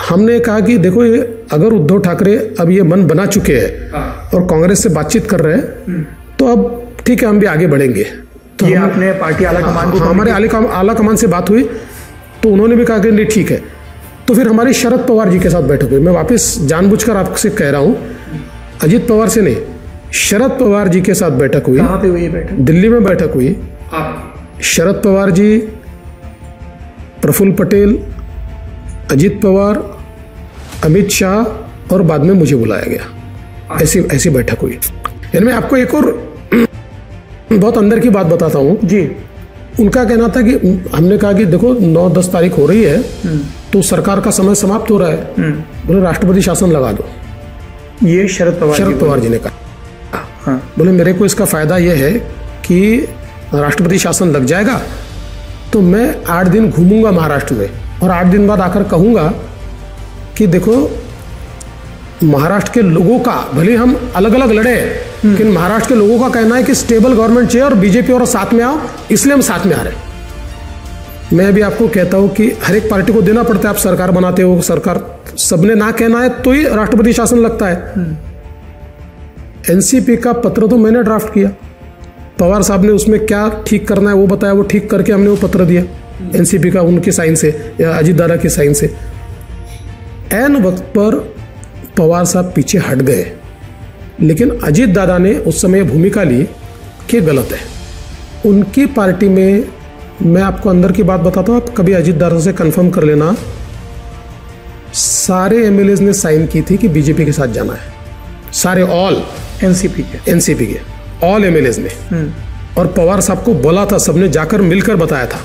हमने कहा कि देखो ये अगर उद्धव ठाकरे अब ये मन बना चुके हैं और कांग्रेस से बातचीत कर रहे हैं तो अब ठीक है, हम भी आगे बढ़ेंगे। तो ये आपने पार्टी आला कमान को, हमारे आला कमान से बात हुई तो उन्होंने भी कहा कि नहीं ठीक है। तो फिर हमारी शरद पवार जी के साथ बैठक हुई। मैं वापस जानबूझकर आपसे कह रहा हूँ, अजित पवार से नहीं, शरद पवार जी के साथ बैठक हुई। कहाँ पे हुई बैठक? दिल्ली में बैठक हुई। शरद पवार जी, प्रफुल्ल पटेल, अजित पवार, अमित शाह और बाद में मुझे बुलाया गया। ऐसी बैठक हुई। इनमें आपको एक और बहुत अंदर की बात बताता हूँ जी। उनका कहना था कि हमने कहा कि देखो 9-10 तारीख हो रही है तो सरकार का समय समाप्त हो रहा है, बोले राष्ट्रपति शासन लगा दो। ये शरद पवार जी ने कहा। बोले मेरे को इसका फायदा यह है कि राष्ट्रपति शासन लग जाएगा तो मैं 8 दिन घूमूंगा महाराष्ट्र में और 8 दिन बाद आकर कहूंगा कि देखो महाराष्ट्र के लोगों का, भले हम अलग अलग लड़े लेकिन महाराष्ट्र के लोगों का कहना है कि स्टेबल गवर्नमेंट चाहिए और बीजेपी और साथ में आओ, इसलिए हम साथ में आ रहे हैं। मैं भी आपको कहता हूं कि हर एक पार्टी को देना पड़ता है। आप सरकार बनाते हो, सरकार सबने ना कहना है तो ही राष्ट्रपति शासन लगता है। एनसीपी का पत्र तो मैंने ड्राफ्ट किया, पवार साहब ने उसमें क्या ठीक करना है वो बताया, वो ठीक करके हमने वो पत्र दिया एनसीपी का, उनकी साइन से या अजीत दादा की साइन से। ऐन वक्त पर पवार साहब पीछे हट गए, लेकिन अजीत दादा ने उस समय भूमिका ली कि गलत है। उनकी पार्टी में, मैं आपको अंदर की बात बताता हूँ, आप कभी अजीत दादा से कंफर्म कर लेना, सारे एमएलएज ने साइन की थी कि बीजेपी के साथ जाना है, सारे ऑल एनसीपी के ऑल एमएलएज ने। और पवार साहब को बोला था, सबने जाकर मिलकर बताया था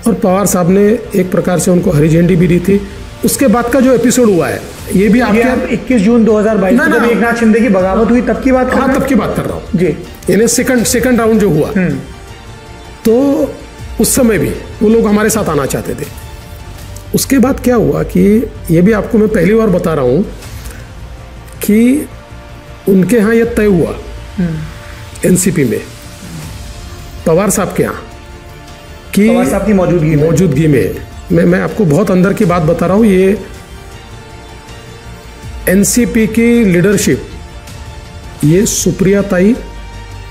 और पवार साहब ने एक प्रकार से उनको हरी झंडी भी दी थी। उसके बाद का जो एपिसोड हुआ है ये भी आपके 21 जून 2022 में जब एकनाथ शिंदे की बगावत हुई तब की बात कर रहा हूं? तब की बात कर रहा हूँ जी। यानी सेकंड राउंड जो हुआ तो उस समय भी वो लोग हमारे साथ आना चाहते थे। उसके बाद क्या हुआ कि ये भी आपको मैं पहली बार बता रहा हूँ कि उनके यहाँ ये तय हुआ एनसीपी में, पवार साहब के यहाँ, कि पवार साहब की मौजूदगी में मैं आपको बहुत अंदर की बात बता रहा हूँ। ये एनसीपी की लीडरशिप ये सुप्रिया ताई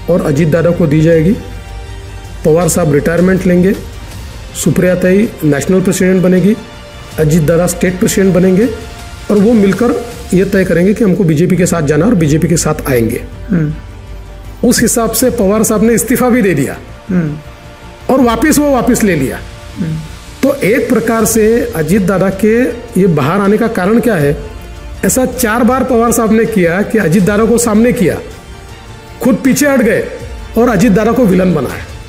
और अजीत दादा को दी जाएगी। पवार साहब रिटायरमेंट लेंगे, सुप्रिया ताई नेशनल प्रेसिडेंट बनेगी, अजीत दादा स्टेट प्रेसिडेंट बनेंगे और वो मिलकर ये तय करेंगे कि हमको बीजेपी के साथ जाना और बीजेपी के साथ आएंगे। उस हिसाब से पवार साहब ने इस्तीफा भी दे दिया और वापस ले लिया। तो एक प्रकार से अजीत दादा के ये बाहर आने का कारण क्या है, ऐसा 4 बार पवार साहब ने किया कि अजीत दादा को सामने किया, खुद पीछे हट गए और अजीत दादा को विलन बनाया।